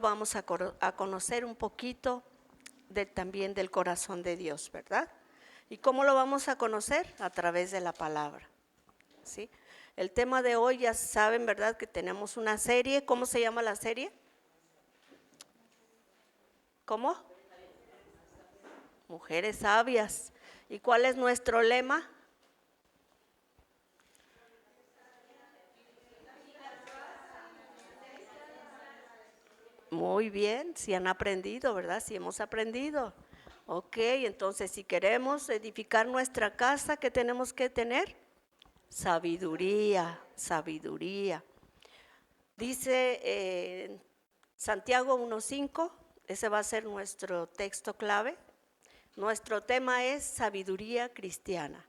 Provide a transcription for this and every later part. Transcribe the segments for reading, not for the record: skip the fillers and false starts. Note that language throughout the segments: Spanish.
Vamos a conocer un poquito también del corazón de Dios, ¿verdad? ¿Y cómo lo vamos a conocer? A través de la palabra, ¿sí? El tema de hoy, ya saben, ¿verdad? Que tenemos una serie. ¿Cómo se llama la serie? ¿Cómo? Mujeres sabias. ¿Y cuál es nuestro lema? Muy bien, si han aprendido, ¿verdad? Si hemos aprendido. Ok, entonces si queremos edificar nuestra casa, ¿qué tenemos que tener? Sabiduría, sabiduría. Dice Santiago 1:5, ese va a ser nuestro texto clave. Nuestro tema es sabiduría cristiana.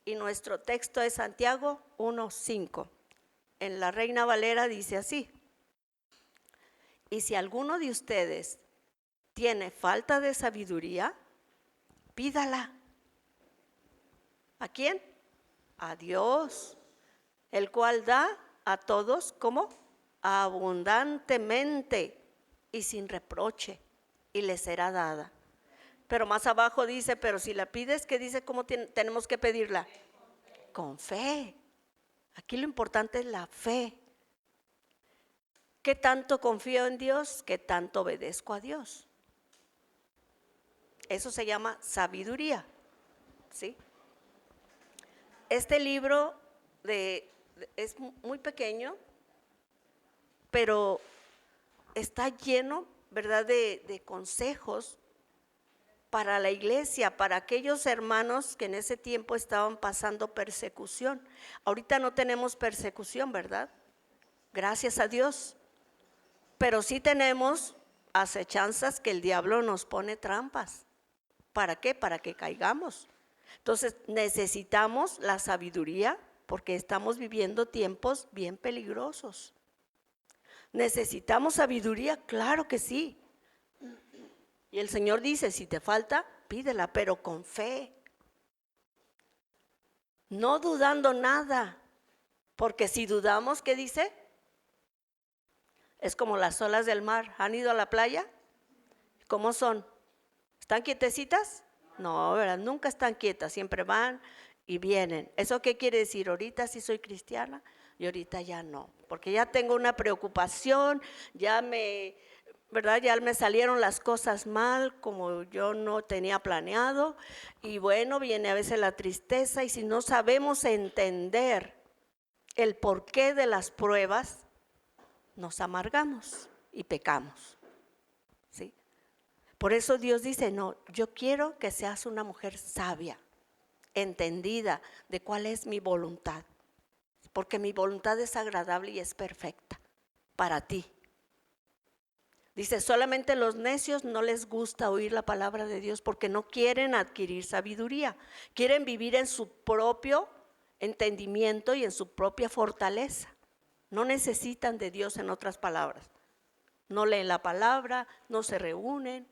Y nuestro texto es Santiago 1:5. En la Reina Valera dice así: y si alguno de ustedes tiene falta de sabiduría, pídala. ¿A quién? A Dios, el cual da a todos como abundantemente y sin reproche, y le será dada. Pero más abajo dice, pero si la pides, ¿qué dice? ¿Cómo tenemos que pedirla? Con fe. Aquí lo importante es la fe. ¿Qué tanto confío en Dios? ¿Qué tanto obedezco a Dios? Eso se llama sabiduría, ¿sí? Este libro es muy pequeño, pero está lleno, ¿verdad?, de consejos para la iglesia, para aquellos hermanos que en ese tiempo estaban pasando persecución. Ahorita no tenemos persecución, ¿verdad? Gracias a Dios. Pero sí tenemos acechanzas que el diablo nos pone trampas. ¿Para qué? Para que caigamos. Entonces necesitamos la sabiduría porque estamos viviendo tiempos bien peligrosos. ¿Necesitamos sabiduría? Claro que sí. Y el Señor dice, si te falta, pídela, pero con fe. No dudando nada. Porque si dudamos, ¿qué dice? Es como las olas del mar. ¿Han ido a la playa? ¿Cómo son? ¿Están quietecitas? No, ¿verdad? Nunca están quietas, siempre van y vienen. ¿Eso qué quiere decir? Ahorita sí soy cristiana y ahorita ya no, porque ya tengo una preocupación, ¿verdad? Ya me salieron las cosas mal como yo no tenía planeado y bueno, viene a veces la tristeza y si no sabemos entender el porqué de las pruebas, nos amargamos y pecamos, ¿sí? Por eso Dios dice, no, yo quiero que seas una mujer sabia, entendida de cuál es mi voluntad, porque mi voluntad es agradable y es perfecta para ti. Dice, solamente los necios no les gusta oír la palabra de Dios porque no quieren adquirir sabiduría, quieren vivir en su propio entendimiento y en su propia fortaleza. No necesitan de Dios, en otras palabras. No leen la palabra, no se reúnen.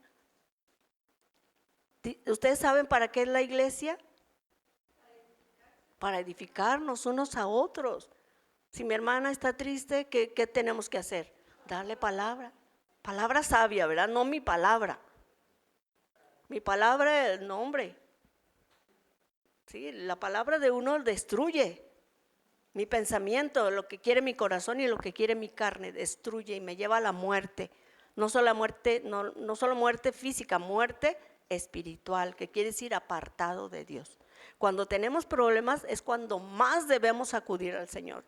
¿Ustedes saben para qué es la iglesia? Para edificarnos unos a otros. Si mi hermana está triste, ¿qué tenemos que hacer? Darle palabra. Palabra sabia, ¿verdad? No mi palabra. Mi palabra es el nombre. ¿Sí? La palabra de uno destruye. Mi pensamiento, lo que quiere mi corazón y lo que quiere mi carne, destruye y me lleva a la muerte. No solo muerte física, muerte espiritual, que quiere decir apartado de Dios. Cuando tenemos problemas es cuando más debemos acudir al Señor.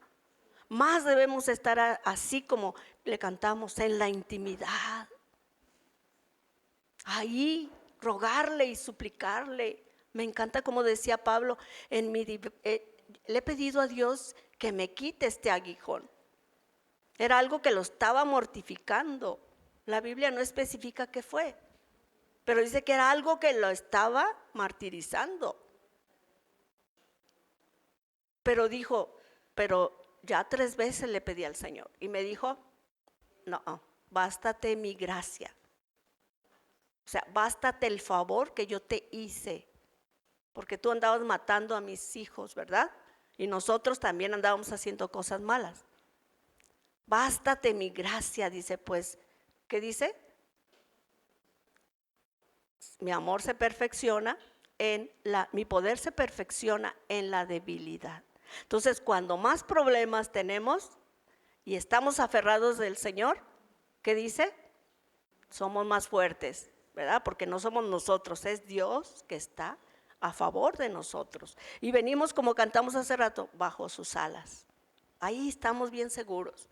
Más debemos estar así como le cantamos, en la intimidad. Ahí rogarle y suplicarle. Me encanta como decía Pablo, le he pedido a Dios que me quite este aguijón. Era algo que lo estaba mortificando. La Biblia no especifica qué fue, pero dice que era algo que lo estaba martirizando. Pero dijo, pero ya 3 veces le pedí al Señor y me dijo, no, bástate mi gracia. O sea, bástate el favor que yo te hice, porque tú andabas matando a mis hijos, ¿verdad? Y nosotros también andábamos haciendo cosas malas. Bástate mi gracia, dice, pues, ¿qué dice? Mi amor se perfecciona mi poder se perfecciona en la debilidad. Entonces, cuando más problemas tenemos y estamos aferrados del Señor, ¿qué dice? Somos más fuertes, ¿verdad? Porque no somos nosotros, es Dios que está a favor de nosotros. Y venimos, como cantamos hace rato, bajo sus alas. Ahí estamos bien seguros,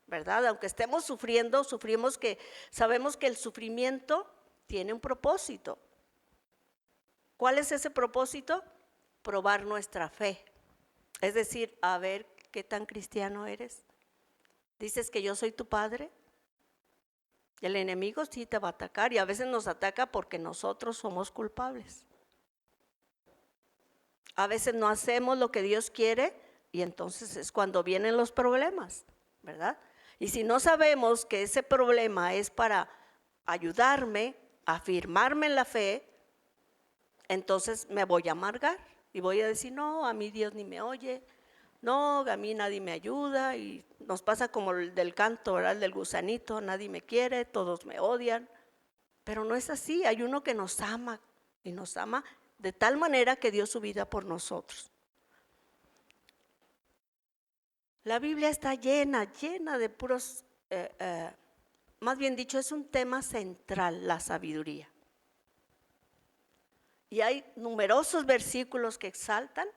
¿verdad? Aunque estemos sufriendo, sabemos que el sufrimiento tiene un propósito. ¿Cuál es ese propósito? Probar nuestra fe. Es decir, a ver qué tan cristiano eres. Dices que yo soy tu padre. El enemigo sí te va a atacar y a veces nos ataca porque nosotros somos culpables. A veces no hacemos lo que Dios quiere y entonces es cuando vienen los problemas, ¿verdad? Y si no sabemos que ese problema es para ayudarme, afirmarme en la fe, entonces me voy a amargar y voy a decir, no, a mí Dios ni me oye, no, a mí nadie me ayuda, y nos pasa como el del canto, ¿verdad? El del gusanito, nadie me quiere, todos me odian, pero no es así. Hay uno que nos ama y nos ama de tal manera que dio su vida por nosotros. La Biblia está llena de puros, más bien dicho, es un tema central, la sabiduría. Y hay numerosos versículos que exaltan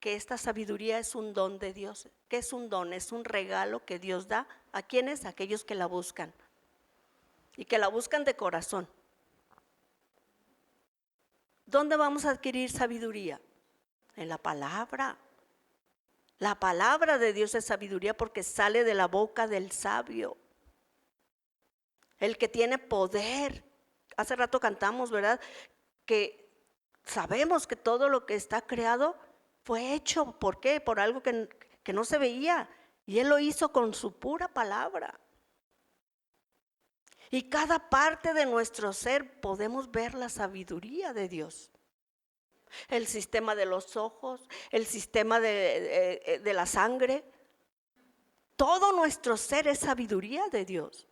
que esta sabiduría es un don de Dios. ¿Qué es un don? Es un regalo que Dios da. ¿A quiénes? A aquellos que la buscan. Y que la buscan de corazón. ¿Dónde vamos a adquirir sabiduría? En la palabra. La palabra de Dios es sabiduría porque sale de la boca del sabio. El que tiene poder. Hace rato cantamos, ¿verdad? Que sabemos que todo lo que está creado fue hecho. ¿Por qué? Por algo que no se veía. Y Él lo hizo con su pura palabra. Y cada parte de nuestro ser podemos ver la sabiduría de Dios. El sistema de los ojos, el sistema de la sangre. Todo nuestro ser es sabiduría de Dios.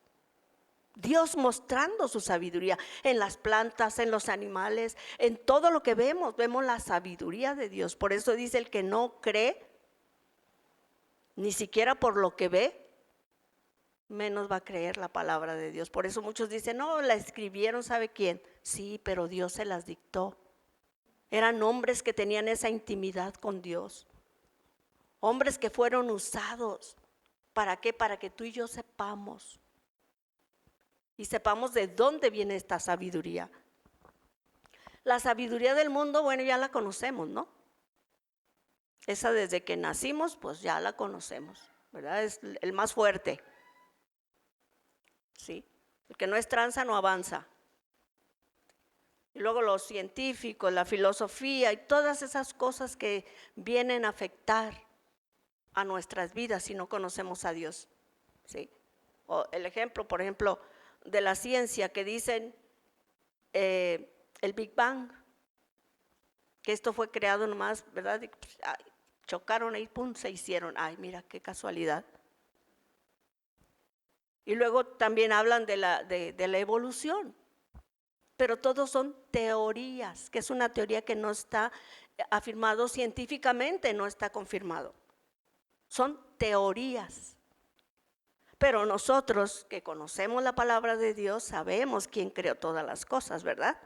Dios mostrando su sabiduría en las plantas, en los animales, en todo lo que vemos la sabiduría de Dios. Por eso dice: el que no cree, ni siquiera por lo que ve, menos va a creer la palabra de Dios. Por eso muchos dicen: no, la escribieron, ¿sabe quién? Sí, pero Dios se las dictó. Eran hombres que tenían esa intimidad con Dios. Hombres que fueron usados. ¿Para qué? Para que tú y yo sepamos. Y sepamos de dónde viene esta sabiduría. La sabiduría del mundo, bueno, ya la conocemos, ¿no? Esa desde que nacimos, pues ya la conocemos, ¿verdad? Es el más fuerte. ¿Sí? El que no es tranza no avanza. Y luego los científicos, la filosofía y todas esas cosas que vienen a afectar a nuestras vidas si no conocemos a Dios. ¿Sí? O el ejemplo, por ejemplo, de la ciencia que dicen el Big Bang, que esto fue creado nomás, ¿verdad? Y, pues, chocaron ahí, pum, se hicieron. Ay, mira qué casualidad. Y luego también hablan de la evolución, pero todos son teorías, que es una teoría que no está afirmado científicamente, no está confirmado. Son teorías. Pero nosotros que conocemos la palabra de Dios sabemos quién creó todas las cosas, ¿verdad?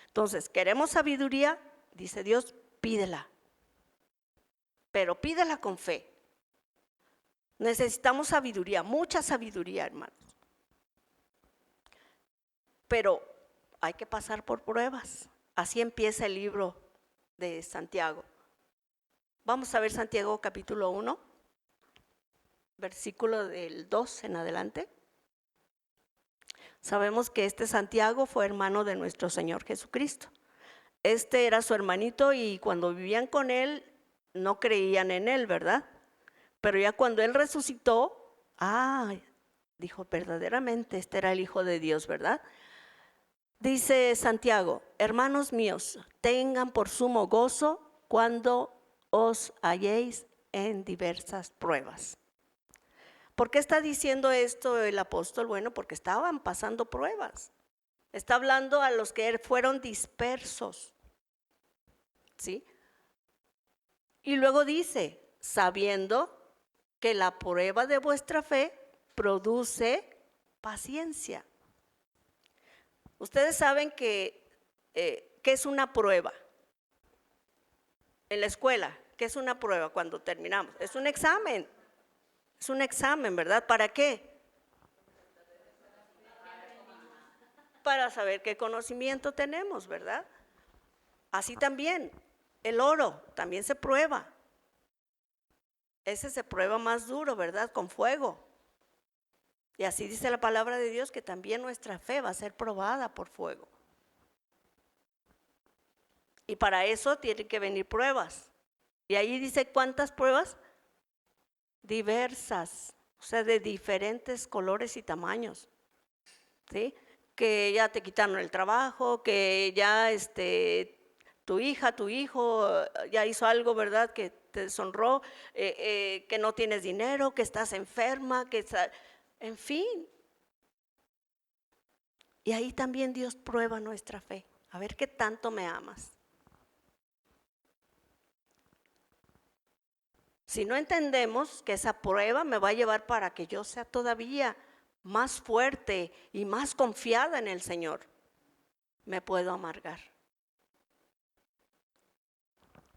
Entonces, queremos sabiduría, dice Dios, pídela. Pero pídela con fe. Necesitamos sabiduría, mucha sabiduría, hermanos. Pero hay que pasar por pruebas. Así empieza el libro de Santiago. Vamos a ver Santiago capítulo 1, versículo del 2 en adelante. Sabemos que este Santiago fue hermano de nuestro Señor Jesucristo. Este era su hermanito y cuando vivían con él no creían en él, ¿verdad? Pero ya cuando él resucitó, dijo: verdaderamente este era el Hijo de Dios, ¿verdad? Dice Santiago: hermanos míos, tengan por sumo gozo cuando os halléis en diversas pruebas, ¿Por qué está diciendo esto el apóstol? Bueno, porque estaban pasando pruebas. Está hablando a los que fueron dispersos, ¿sí? Y luego dice, sabiendo que la prueba de vuestra fe produce paciencia. Ustedes saben que ¿qué es una prueba? En la escuela, ¿qué es una prueba cuando terminamos? Es un examen. Es un examen, ¿verdad? ¿Para qué? Para saber qué conocimiento tenemos, ¿verdad? Así también, el oro también se prueba. Ese se prueba más duro, ¿verdad? Con fuego. Y así dice la palabra de Dios que también nuestra fe va a ser probada por fuego. Y para eso tienen que venir pruebas. Y ahí dice, ¿cuántas pruebas? Diversas, o sea, de diferentes colores y tamaños, ¿sí? Que ya te quitaron el trabajo, que ya tu hija, tu hijo ya hizo algo, ¿verdad? Que te deshonró, que no tienes dinero, que estás enferma, en fin. Y ahí también Dios prueba nuestra fe, a ver qué tanto me amas. Si no entendemos que esa prueba me va a llevar para que yo sea todavía más fuerte y más confiada en el Señor, me puedo amargar.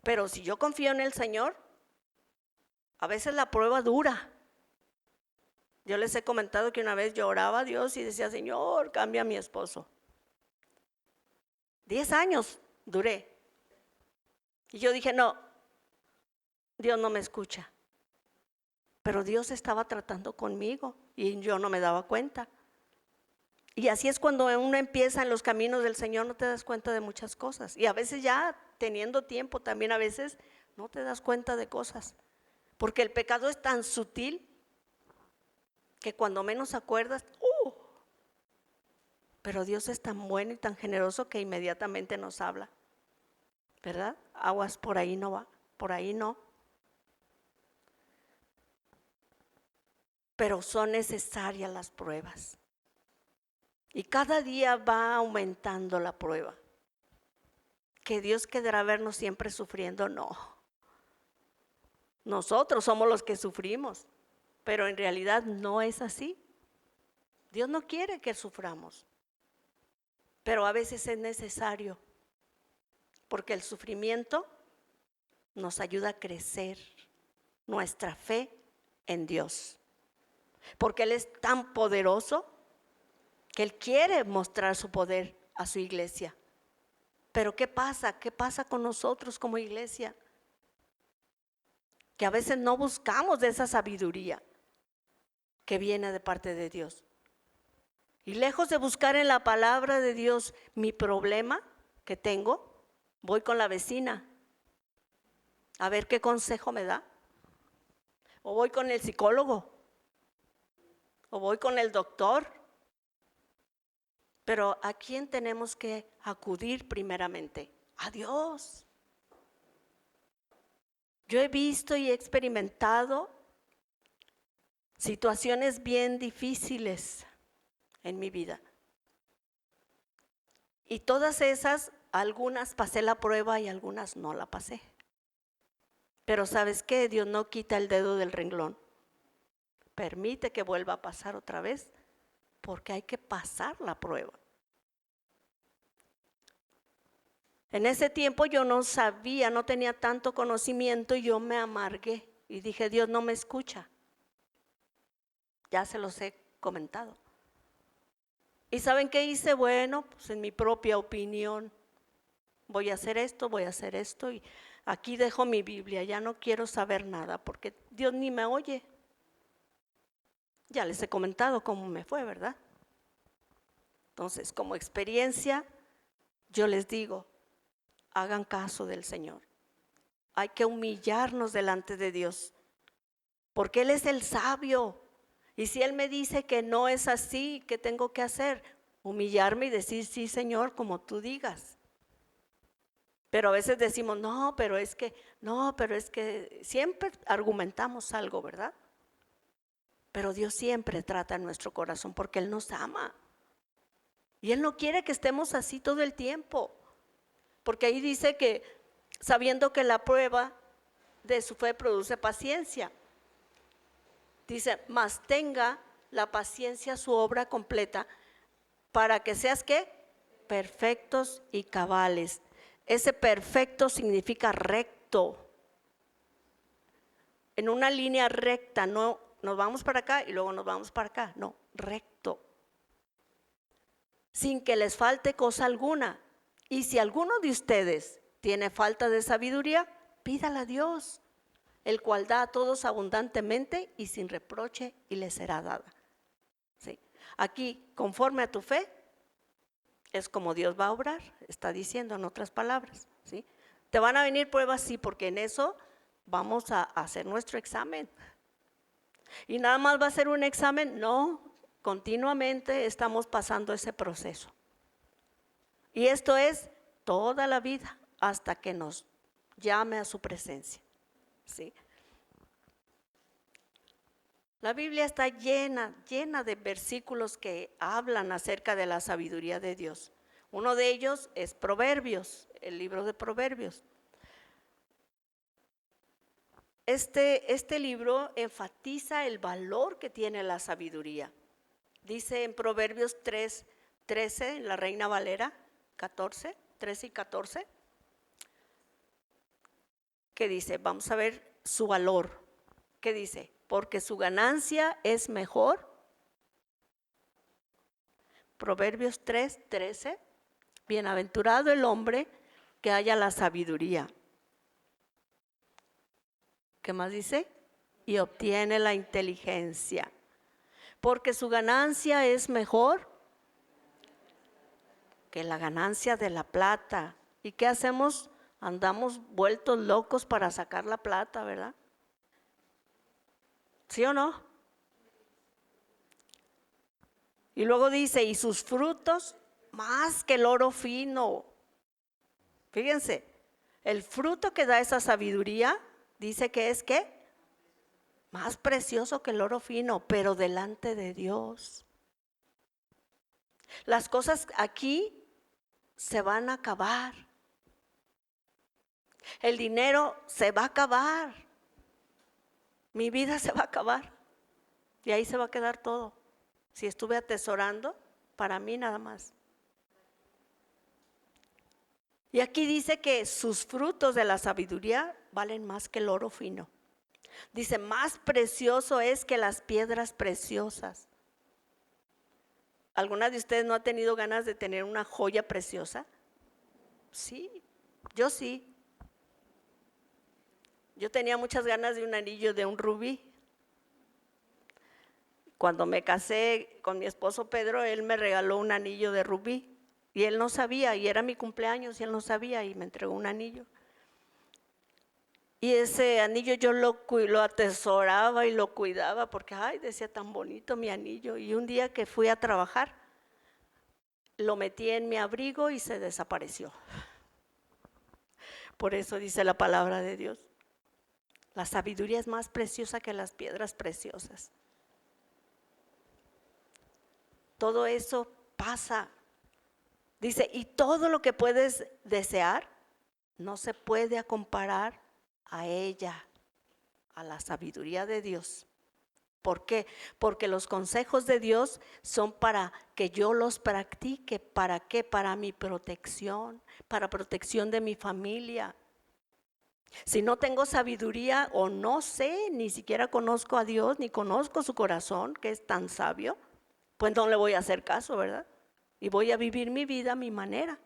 Pero si yo confío en el Señor, a veces la prueba dura. Yo les he comentado que una vez yo oraba a Dios y decía, Señor, cambia a mi esposo. 10 años duré. Y yo dije, no, Dios no me escucha. Pero Dios estaba tratando conmigo y yo no me daba cuenta. Y así es cuando uno empieza en los caminos del Señor, no te das cuenta de muchas cosas. Y a veces ya teniendo tiempo también a veces no te das cuenta de cosas. Porque el pecado es tan sutil que cuando menos acuerdas, pero Dios es tan bueno y tan generoso que inmediatamente nos habla, ¿verdad? Aguas, por ahí no va, por ahí no. Pero son necesarias las pruebas. Y cada día va aumentando la prueba. ¿Que Dios querrá vernos siempre sufriendo? No. Nosotros somos los que sufrimos, pero en realidad no es así. Dios no quiere que suframos, pero a veces es necesario, porque el sufrimiento nos ayuda a crecer nuestra fe en Dios, porque Él es tan poderoso que Él quiere mostrar su poder a su iglesia. Pero ¿qué pasa? ¿Qué pasa con nosotros como iglesia? Que a veces no buscamos de esa sabiduría que viene de parte de Dios. Y lejos de buscar en la palabra de Dios mi problema que tengo, voy con la vecina a ver qué consejo me da. O voy con el psicólogo. O voy con el doctor. Pero ¿a quién tenemos que acudir primeramente? A Dios. Yo he visto y he experimentado situaciones bien difíciles en mi vida. Y todas esas, algunas pasé la prueba y algunas no la pasé. Pero ¿sabes qué? Dios no quita el dedo del renglón. Permite que vuelva a pasar otra vez, porque hay que pasar la prueba. En ese tiempo yo no sabía, no tenía tanto conocimiento y yo me amargué y dije, Dios no me escucha. Ya se los he comentado. ¿Y saben qué hice? Bueno, pues en mi propia opinión, voy a hacer esto y aquí dejo mi Biblia, ya no quiero saber nada porque Dios ni me oye. Ya les he comentado cómo me fue, ¿verdad? Entonces, como experiencia, yo les digo, hagan caso del Señor. Hay que humillarnos delante de Dios, porque Él es el sabio. Y si Él me dice que no es así, ¿qué tengo que hacer? Humillarme y decir, sí, Señor, como tú digas. Pero a veces decimos, no, pero es que siempre argumentamos algo, ¿verdad? Pero Dios siempre trata en nuestro corazón porque Él nos ama. Y Él no quiere que estemos así todo el tiempo. Porque ahí dice que sabiendo que la prueba de su fe produce paciencia. Dice, mas tenga la paciencia su obra completa para que seas ¿qué? Perfectos y cabales. Ese perfecto significa recto. En una línea recta, no nos vamos para acá y luego nos vamos para acá, no, recto. Sin que les falte cosa alguna. Y si alguno de ustedes tiene falta de sabiduría, pídala a Dios, el cual da a todos abundantemente y sin reproche y les será dada. ¿Sí? Aquí, conforme a tu fe, es como Dios va a obrar, está diciendo en otras palabras. ¿Sí? Te van a venir pruebas, sí, porque en eso vamos a hacer nuestro examen. ¿Y nada más va a ser un examen? No, continuamente estamos pasando ese proceso. Y esto es toda la vida hasta que nos llame a su presencia. ¿Sí? La Biblia está llena de versículos que hablan acerca de la sabiduría de Dios. Uno de ellos es Proverbios, el libro de Proverbios. Este libro enfatiza el valor que tiene la sabiduría. Dice en Proverbios 3:13, en la Reina Valera 14, 13 y 14, que dice, vamos a ver su valor. ¿Qué dice? Porque su ganancia es mejor. Proverbios 3:13, bienaventurado el hombre que haya la sabiduría. ¿Qué más dice? Y obtiene la inteligencia. Porque su ganancia es mejor que la ganancia de la plata. ¿Y qué hacemos? Andamos vueltos locos para sacar la plata, ¿verdad? ¿Sí o no? Y luego dice, y sus frutos más que el oro fino. Fíjense, el fruto que da esa sabiduría, dice que es ¿qué? Más precioso que el oro fino, pero delante de Dios. Las cosas aquí se van a acabar. El dinero se va a acabar. Mi vida se va a acabar. Y ahí se va a quedar todo. Si estuve atesorando, para mí nada más. Y aquí dice que sus frutos de la sabiduría valen más que el oro fino. Dice, más precioso es que las piedras preciosas. ¿Alguna de ustedes no ha tenido ganas de tener una joya preciosa? Sí, yo sí. Yo tenía muchas ganas de un anillo de un rubí. Cuando me casé con mi esposo Pedro, él me regaló un anillo de rubí. Y él no sabía, y era mi cumpleaños, y él no sabía, y me entregó un anillo. Y ese anillo yo lo atesoraba y lo cuidaba, porque, ay, decía, tan bonito mi anillo. Y un día que fui a trabajar, lo metí en mi abrigo y se desapareció. Por eso dice la palabra de Dios. La sabiduría es más preciosa que las piedras preciosas. Todo eso pasa. Dice, y todo lo que puedes desear no se puede comparar a ella, a la sabiduría de Dios. ¿Por qué? Porque los consejos de Dios son para que yo los practique. ¿Para qué? Para mi protección, para protección de mi familia. Si no tengo sabiduría o no sé, ni siquiera conozco a Dios, ni conozco su corazón, que es tan sabio, pues no le voy a hacer caso, ¿verdad? Y voy a vivir mi vida a mi manera.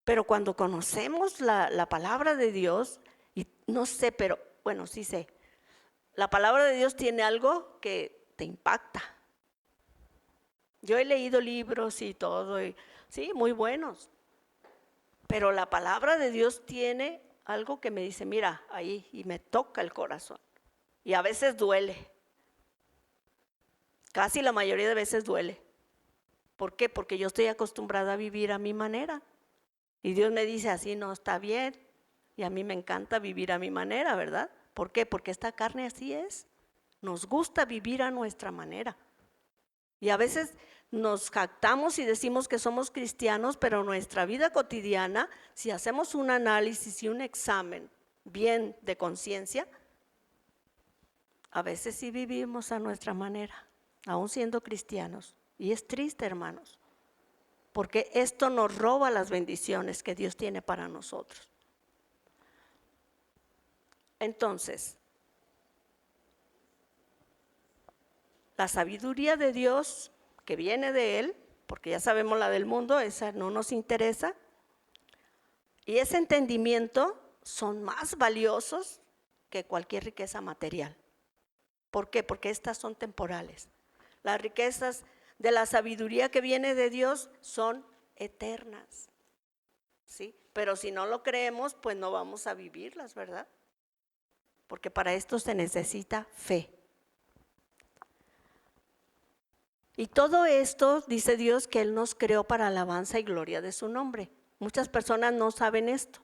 Pero cuando conocemos la palabra de Dios, y no sé, pero bueno, sí sé, la palabra de Dios tiene algo que te impacta. Yo he leído libros y todo, y, sí, muy buenos, pero la palabra de Dios tiene algo que me dice, mira, ahí, y me toca el corazón. Y a veces duele, casi la mayoría de veces duele. ¿Por qué? Porque yo estoy acostumbrada a vivir a mi manera. Y Dios me dice, así no está bien. Y a mí me encanta vivir a mi manera, ¿verdad? ¿Por qué? Porque esta carne así es. Nos gusta vivir a nuestra manera. Y a veces nos jactamos y decimos que somos cristianos, pero nuestra vida cotidiana, si hacemos un análisis y un examen bien de conciencia, a veces sí vivimos a nuestra manera, aún siendo cristianos. Y es triste, hermanos, porque esto nos roba las bendiciones que Dios tiene para nosotros. Entonces, la sabiduría de Dios que viene de Él, porque ya sabemos la del mundo, esa no nos interesa, y ese entendimiento son más valiosos que cualquier riqueza material. ¿Por qué? Porque estas son temporales. Las riquezas de la sabiduría que viene de Dios son eternas, ¿sí? Pero si no lo creemos, pues no vamos a vivirlas, ¿verdad? Porque para esto se necesita fe. Y todo esto, dice Dios, que Él nos creó para alabanza y gloria de su nombre. Muchas personas no saben esto,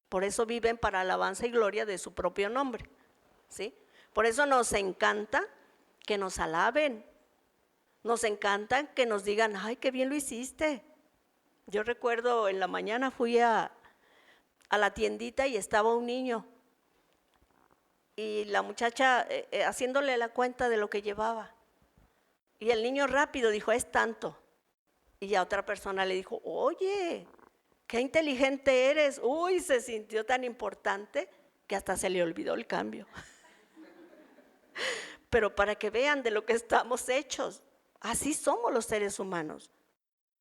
por eso viven para alabanza y gloria de su propio nombre, ¿sí? Por eso nos encanta que nos alaben, nos encanta que nos digan, ay, qué bien lo hiciste. Yo recuerdo en la mañana fui a la tiendita y estaba un niño y la muchacha haciéndole la cuenta de lo que llevaba. Y el niño rápido dijo, es tanto. Y ya otra persona le dijo, oye, qué inteligente eres. Uy, se sintió tan importante que hasta se le olvidó el cambio. Pero para que vean de lo que estamos hechos, así somos los seres humanos.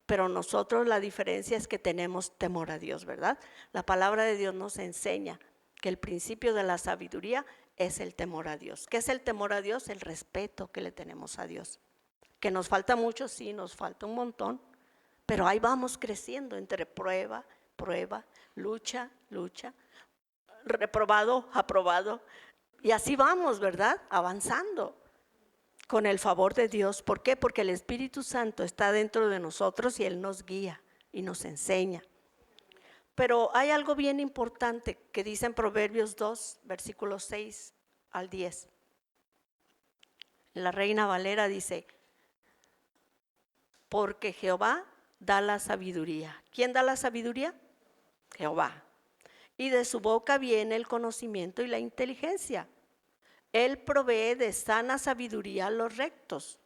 Pero nosotros la diferencia es que tenemos temor a Dios, ¿verdad? La palabra de Dios nos enseña que el principio de la sabiduría es el temor a Dios. ¿Qué es el temor a Dios? El respeto que le tenemos a Dios. Que nos falta mucho, sí, nos falta un montón, pero ahí vamos creciendo entre prueba, lucha, reprobado, aprobado, y así vamos, ¿verdad? Avanzando con el favor de Dios. ¿Por qué? Porque el Espíritu Santo está dentro de nosotros y Él nos guía y nos enseña. Pero hay algo bien importante que dice en Proverbios 2, versículos 6 al 10. La Reina Valera dice, porque Jehová da la sabiduría. ¿Quién da la sabiduría? Jehová. Y de su boca viene el conocimiento y la inteligencia. Él provee de sana sabiduría a los rectos.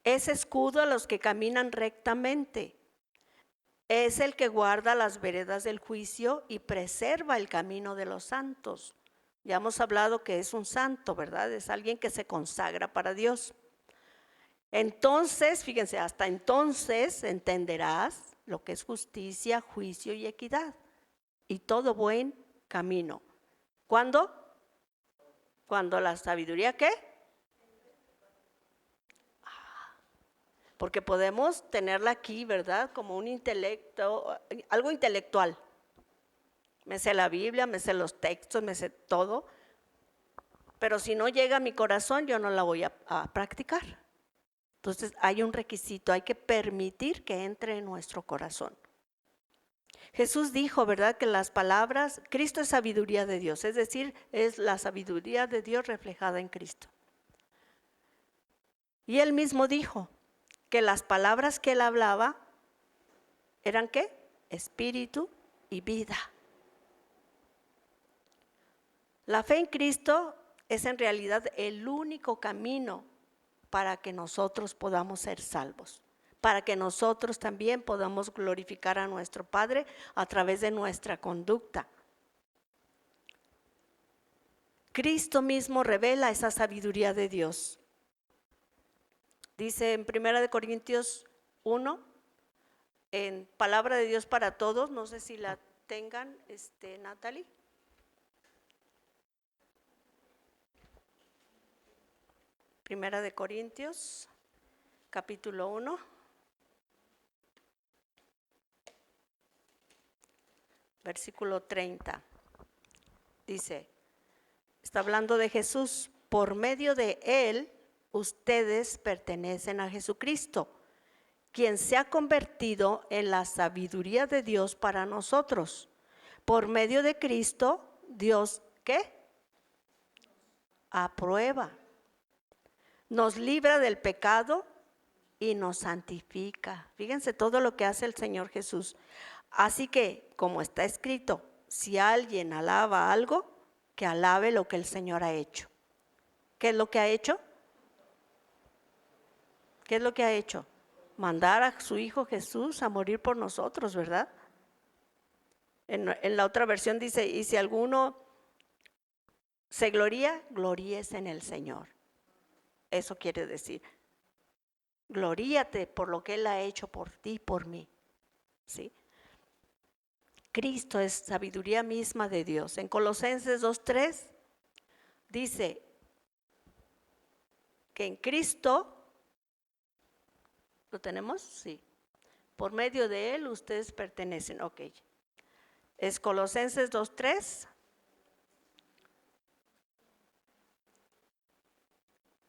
Es escudo a los que caminan rectamente. Es el que guarda las veredas del juicio y preserva el camino de los santos. Ya hemos hablado que es un santo, ¿verdad? Es alguien que se consagra para Dios. Entonces, fíjense, hasta entonces entenderás lo que es justicia, juicio y equidad y todo buen camino. ¿Cuándo? Cuando la sabiduría, ¿qué? Porque podemos tenerla aquí, ¿verdad? Como un intelecto, algo intelectual. Me sé la Biblia, me sé los textos, me sé todo, pero si no llega a mi corazón, yo no la voy a practicar. Entonces hay un requisito, hay que permitir que entre en nuestro corazón. Jesús dijo, ¿verdad? Que las palabras, Cristo es sabiduría de Dios, es decir, es la sabiduría de Dios reflejada en Cristo. Y Él mismo dijo que las palabras que Él hablaba eran ¿qué? Espíritu y vida. La fe en Cristo es en realidad el único camino para que nosotros podamos ser salvos, para que nosotros también podamos glorificar a nuestro Padre a través de nuestra conducta. Cristo mismo revela esa sabiduría de Dios. Dice en 1 Corintios 1, en Palabra de Dios para Todos, no sé si la tengan, Natalie. Primera de Corintios, capítulo 1, versículo 30. Dice, está hablando de Jesús, por medio de Él ustedes pertenecen a Jesucristo, quien se ha convertido en la sabiduría de Dios para nosotros. Por medio de Cristo, Dios, ¿qué? Aprueba nos libra del pecado y nos santifica. Fíjense todo lo que hace el Señor Jesús. Así que, como está escrito, si alguien alaba algo, que alabe lo que el Señor ha hecho. ¿Qué es lo que ha hecho? ¿Qué es lo que ha hecho? Mandar a su Hijo Jesús a morir por nosotros, ¿verdad? En la otra versión dice, y si alguno se gloría, gloríese en el Señor. Eso quiere decir, gloríate por lo que Él ha hecho por ti y por mí. ¿Sí? Cristo es sabiduría misma de Dios. En Colosenses 2:3 dice que en Cristo, ¿lo tenemos? Sí. Por medio de Él ustedes pertenecen. Ok. Es Colosenses 2:3.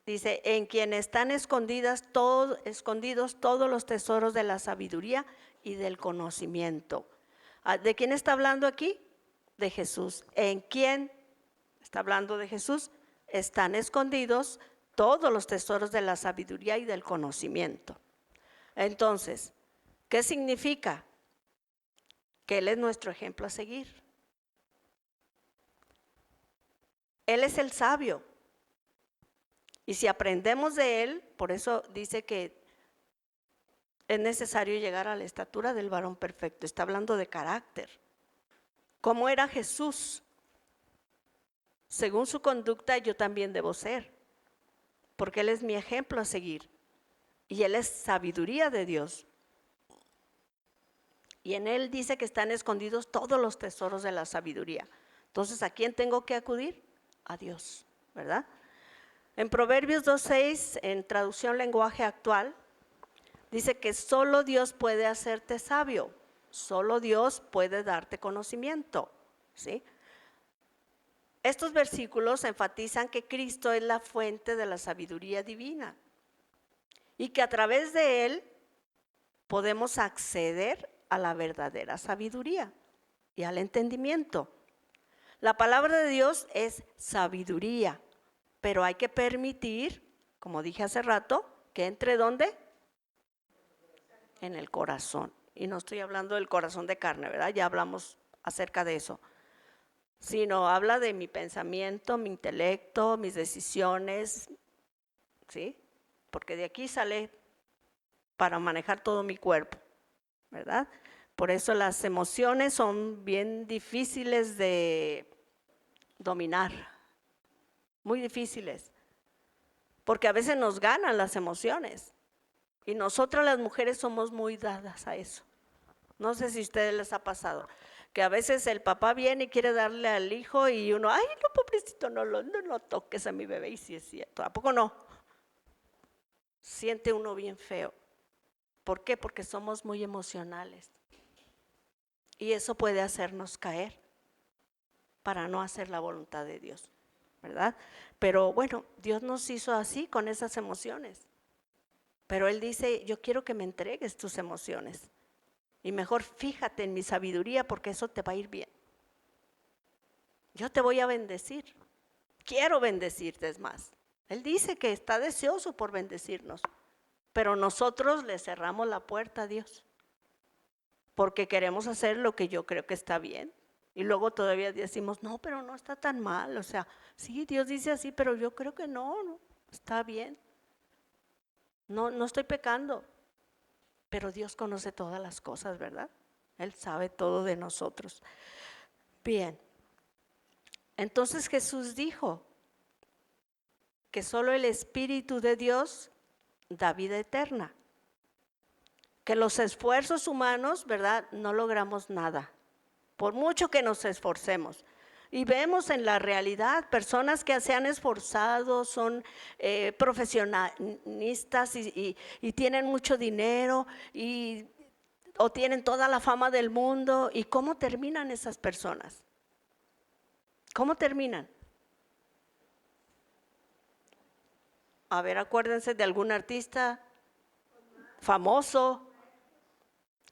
Dice, en quien están escondidos todos los tesoros de la sabiduría y del conocimiento. ¿De quién está hablando aquí? De Jesús. ¿En quién está hablando de Jesús? Están escondidos todos los tesoros de la sabiduría y del conocimiento. Entonces, ¿qué significa? Que Él es nuestro ejemplo a seguir. Él es el sabio. Y si aprendemos de Él, por eso dice que es necesario llegar a la estatura del varón perfecto. Está hablando de carácter. ¿Cómo era Jesús? Según su conducta yo también debo ser, porque Él es mi ejemplo a seguir. Y Él es sabiduría de Dios. Y en Él dice que están escondidos todos los tesoros de la sabiduría. Entonces, ¿a quién tengo que acudir? A Dios, ¿verdad? En Proverbios 2:6, en traducción lenguaje actual, dice que solo Dios puede hacerte sabio, solo Dios puede darte conocimiento, ¿sí? Estos versículos enfatizan que Cristo es la fuente de la sabiduría divina y que a través de Él podemos acceder a la verdadera sabiduría y al entendimiento. La palabra de Dios es sabiduría, pero hay que permitir, como dije hace rato, que entre ¿dónde? En el corazón. Y no estoy hablando del corazón de carne, ¿verdad? Ya hablamos acerca de eso. Sino habla de mi pensamiento, mi intelecto, mis decisiones, ¿sí? Porque de aquí sale para manejar todo mi cuerpo, ¿verdad? Por eso las emociones son bien difíciles de dominar, muy difíciles, porque a veces nos ganan las emociones y nosotras las mujeres somos muy dadas a eso. No sé si a ustedes les ha pasado, que a veces el papá viene y quiere darle al hijo y uno, ay, no, pobrecito, no toques a mi bebé, y sí es cierto, ¿a poco no? Siente uno bien feo. ¿Por qué? Porque somos muy emocionales y eso puede hacernos caer para no hacer la voluntad de Dios, ¿verdad? Pero bueno, Dios nos hizo así con esas emociones, pero Él dice, yo quiero que me entregues tus emociones y mejor fíjate en mi sabiduría porque eso te va a ir bien. Yo te voy a bendecir, quiero bendecirte, es más. Él dice que está deseoso por bendecirnos, pero nosotros le cerramos la puerta a Dios porque queremos hacer lo que yo creo que está bien. Y luego todavía decimos, no, pero no está tan mal. O sea, sí, Dios dice así, pero yo creo que no, está bien. No estoy pecando. Pero Dios conoce todas las cosas, ¿verdad? Él sabe todo de nosotros. Bien. Entonces Jesús dijo que solo el Espíritu de Dios da vida eterna. Que los esfuerzos humanos, ¿verdad? No logramos nada. Por mucho que nos esforcemos. Y vemos en la realidad personas que se han esforzado, son profesionistas y tienen mucho dinero o tienen toda la fama del mundo. ¿Y cómo terminan esas personas? ¿Cómo terminan? A ver, acuérdense de algún artista famoso.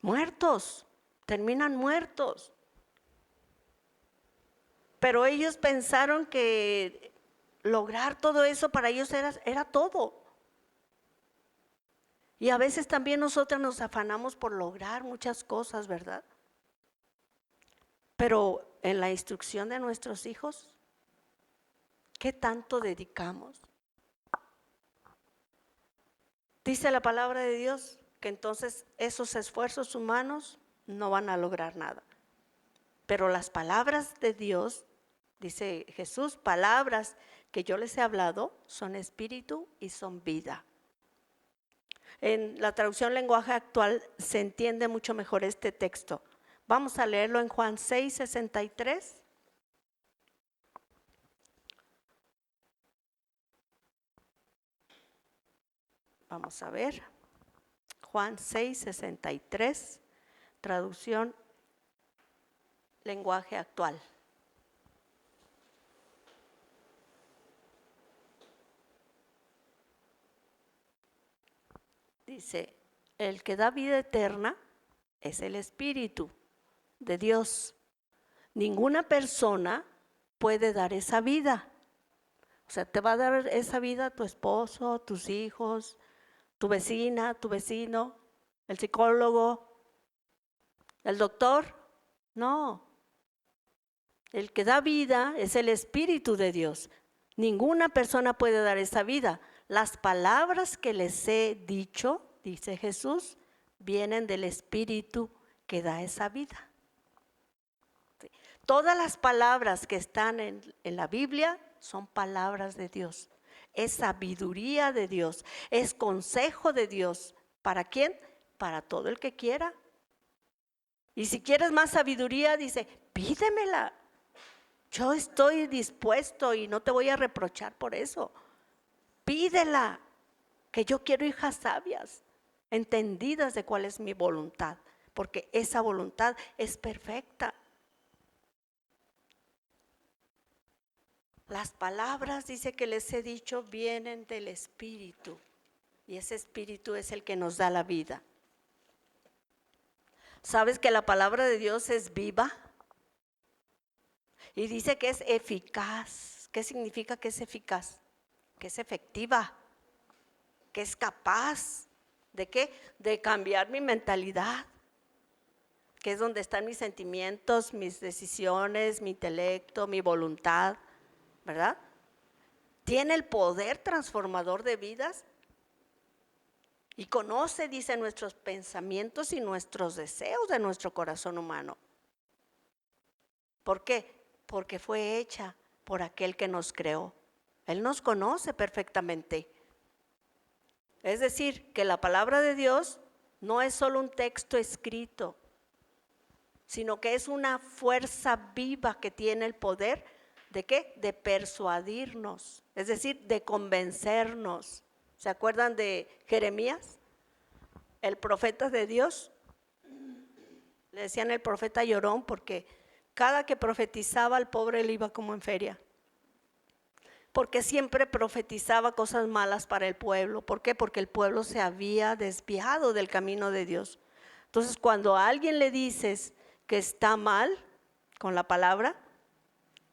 Muertos, terminan muertos. Pero ellos pensaron que lograr todo eso para ellos era todo. Y a veces también nosotras nos afanamos por lograr muchas cosas, ¿verdad? Pero en la instrucción de nuestros hijos, ¿qué tanto dedicamos? Dice la palabra de Dios que entonces esos esfuerzos humanos no van a lograr nada. Pero las palabras de Dios, dice Jesús, palabras que yo les he hablado son espíritu y son vida. En la traducción lenguaje actual se entiende mucho mejor este texto. Vamos a leerlo en Juan 6:63. Vamos a ver. Juan 6:63, traducción lenguaje actual. Dice, el que da vida eterna es el Espíritu de Dios. Ninguna persona puede dar esa vida. O sea, te va a dar esa vida tu esposo, tus hijos, tu vecina, tu vecino, el psicólogo, el doctor. No. El que da vida es el Espíritu de Dios. Ninguna persona puede dar esa vida. Las palabras que les he dicho, dice Jesús, vienen del Espíritu que da esa vida. Sí. Todas las palabras que están en la Biblia son palabras de Dios. Es sabiduría de Dios, es consejo de Dios. ¿Para quién? Para todo el que quiera. Y si quieres más sabiduría, dice, pídemela. Yo estoy dispuesto y no te voy a reprochar por eso. Pídela, que yo quiero hijas sabias, entendidas de cuál es mi voluntad, porque esa voluntad es perfecta. Las palabras, dice que les he dicho, vienen del Espíritu, y ese Espíritu es el que nos da la vida. ¿Sabes que la palabra de Dios es viva? Y dice que es eficaz. ¿Qué significa que es eficaz? Que es efectiva, que es capaz ¿de qué? De cambiar mi mentalidad, que es donde están mis sentimientos, mis decisiones, mi intelecto, mi voluntad, ¿verdad? Tiene el poder transformador de vidas y conoce, dice, nuestros pensamientos y nuestros deseos de nuestro corazón humano. ¿Por qué? Porque fue hecha por aquel que nos creó. Él nos conoce perfectamente. Es decir, que la palabra de Dios no es solo un texto escrito, sino que es una fuerza viva que tiene el poder ¿de qué? De persuadirnos, es decir, de convencernos. ¿Se acuerdan de Jeremías? El profeta de Dios. Le decían el profeta llorón porque cada que profetizaba al pobre le iba como en feria. Porque siempre profetizaba cosas malas para el pueblo. ¿Por qué? Porque el pueblo se había desviado del camino de Dios. Entonces, cuando a alguien le dices que está mal con la palabra,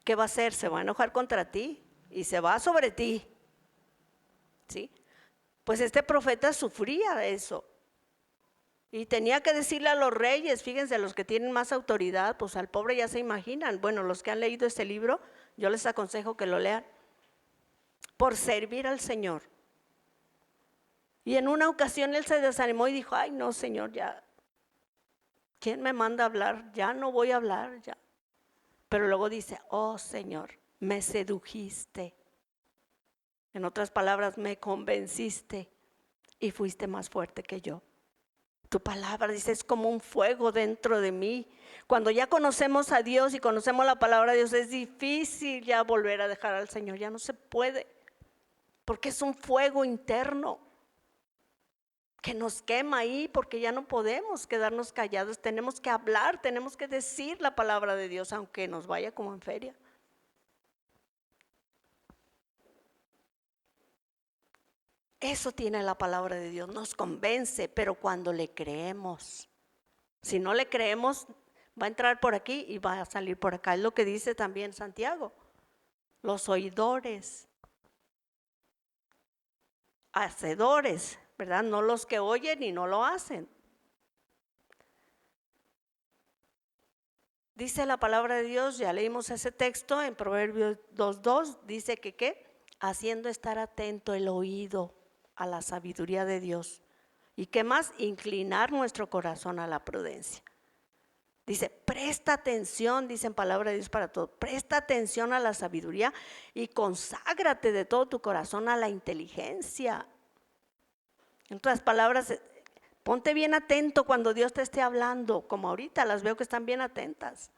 ¿qué va a hacer? Se va a enojar contra ti y se va sobre ti. ¿Sí? Pues este profeta sufría eso. Y tenía que decirle a los reyes, fíjense, los que tienen más autoridad, pues al pobre ya se imaginan. Bueno, los que han leído este libro, yo les aconsejo que lo lean. Por servir al Señor. Y en una ocasión él se desanimó y dijo, ay no Señor, ya, ¿quién me manda a hablar? Ya no voy a hablar, ya. Pero luego dice, oh Señor, me sedujiste. En otras palabras, me convenciste y fuiste más fuerte que yo. Tu palabra, dice, es como un fuego dentro de mí. Cuando ya conocemos a Dios y conocemos la palabra de Dios, es difícil ya volver a dejar al Señor, ya no se puede. Porque es un fuego interno que nos quema ahí, porque ya no podemos quedarnos callados, tenemos que hablar, tenemos que decir la palabra de Dios, aunque nos vaya como en feria. Eso tiene la palabra de Dios, nos convence, pero cuando le creemos. Si no le creemos, va a entrar por aquí y va a salir por acá. Es lo que dice también Santiago. Los oidores hacedores, ¿verdad? No los que oyen y no lo hacen. Dice la palabra de Dios, ya leímos ese texto en Proverbios 2:2, dice que ¿qué? Haciendo estar atento el oído a la sabiduría de Dios. ¿Y qué más? Inclinar nuestro corazón a la prudencia. Dice, presta atención, dice en palabra de Dios para todo, presta atención a la sabiduría y conságrate de todo tu corazón a la inteligencia. En otras palabras, ponte bien atento cuando Dios te esté hablando, como ahorita las veo que están bien atentas.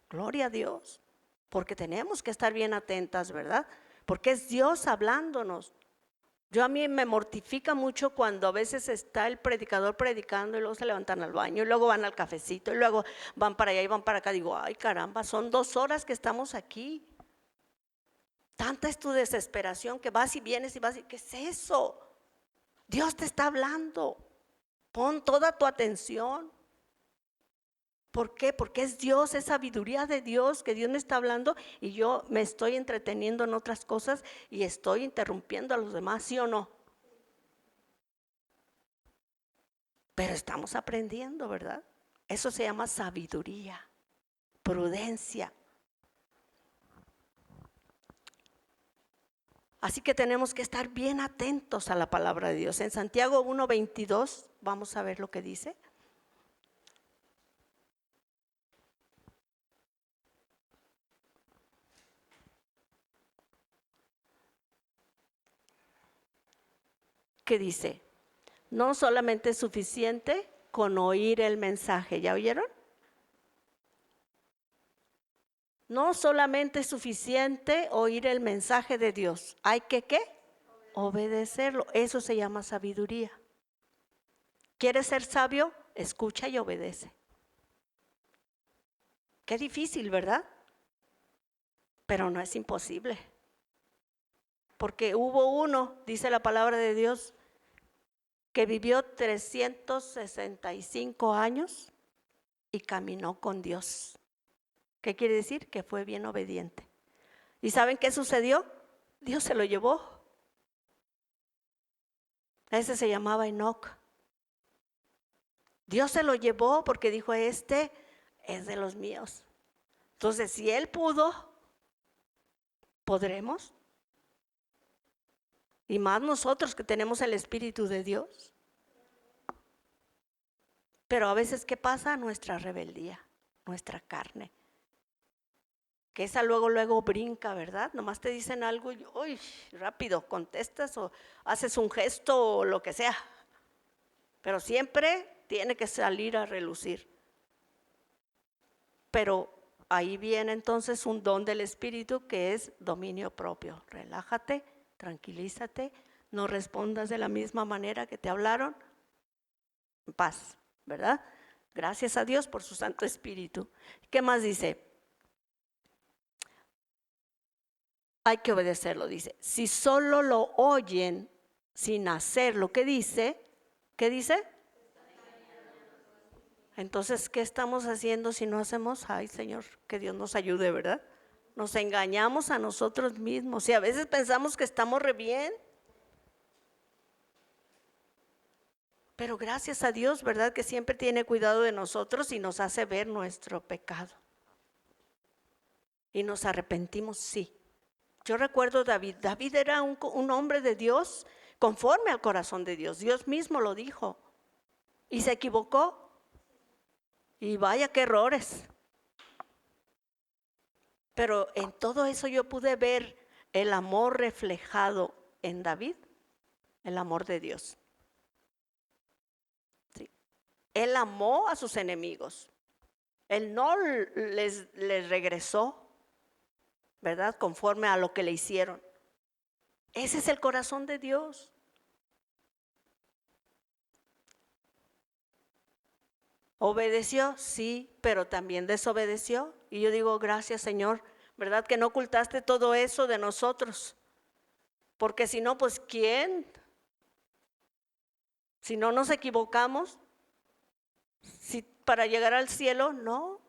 Gloria a Dios, porque tenemos que estar bien atentas, ¿verdad? Porque es Dios hablándonos. A mí me mortifica mucho cuando a veces está el predicador predicando y luego se levantan al baño y luego van al cafecito y luego van para allá y van para acá. Digo, ay caramba, son 2 horas que estamos aquí. Tanta es tu desesperación que vas y vienes y vas y ¿qué es eso? Dios te está hablando. Pon toda tu atención. ¿Por qué? Porque es Dios, es sabiduría de Dios que Dios me está hablando y yo me estoy entreteniendo en otras cosas y estoy interrumpiendo a los demás, ¿sí o no? Pero estamos aprendiendo, ¿verdad? Eso se llama sabiduría, prudencia. Así que tenemos que estar bien atentos a la palabra de Dios. En Santiago 1:22, vamos a ver lo que dice. ¿Qué dice? No solamente es suficiente con oír el mensaje, ¿ya oyeron? No solamente es suficiente oír el mensaje de Dios, hay que ¿qué? Obedecerlo. Eso se llama sabiduría. ¿Quieres ser sabio? Escucha y obedece. Qué difícil, ¿verdad? Pero no es imposible. Porque hubo uno, dice la palabra de Dios, que vivió 365 años y caminó con Dios. ¿Qué quiere decir? Que fue bien obediente. ¿Y saben qué sucedió? Dios se lo llevó. Ese se llamaba Enoc. Dios se lo llevó porque dijo, este es de los míos. Entonces, si él pudo, ¿podremos? Y más nosotros que tenemos el Espíritu de Dios. Pero a veces, ¿qué pasa? Nuestra rebeldía, nuestra carne. Que esa luego brinca, ¿verdad? Nomás te dicen algo y uy, rápido contestas o haces un gesto o lo que sea. Pero siempre tiene que salir a relucir. Pero ahí viene entonces un don del Espíritu que es dominio propio. Relájate, tranquilízate, no respondas de la misma manera que te hablaron. En paz, ¿verdad? Gracias a Dios por su Santo Espíritu. ¿Qué más dice? Hay que obedecerlo, dice. Si solo lo oyen sin hacerlo, ¿qué dice? ¿Qué dice? Entonces, ¿qué estamos haciendo si no hacemos? Ay, Señor, que Dios nos ayude, ¿verdad? Nos engañamos a nosotros mismos y a veces pensamos que estamos re bien. Pero gracias a Dios, ¿verdad? Que siempre tiene cuidado de nosotros y nos hace ver nuestro pecado. Y nos arrepentimos, sí. Yo recuerdo David. David era un hombre de Dios conforme al corazón de Dios. Dios mismo lo dijo. Y se equivocó. Y vaya qué errores. Pero en todo eso yo pude ver el amor reflejado en David, el amor de Dios. Sí. Él amó a sus enemigos. Él no les regresó, ¿verdad? Conforme a lo que le hicieron. Ese es el corazón de Dios. ¿Obedeció? Sí, pero también desobedeció. Y yo digo, gracias Señor, ¿verdad? Que no ocultaste todo eso de nosotros. Porque si no, pues ¿quién? Si no nos equivocamos, si para llegar al cielo, no,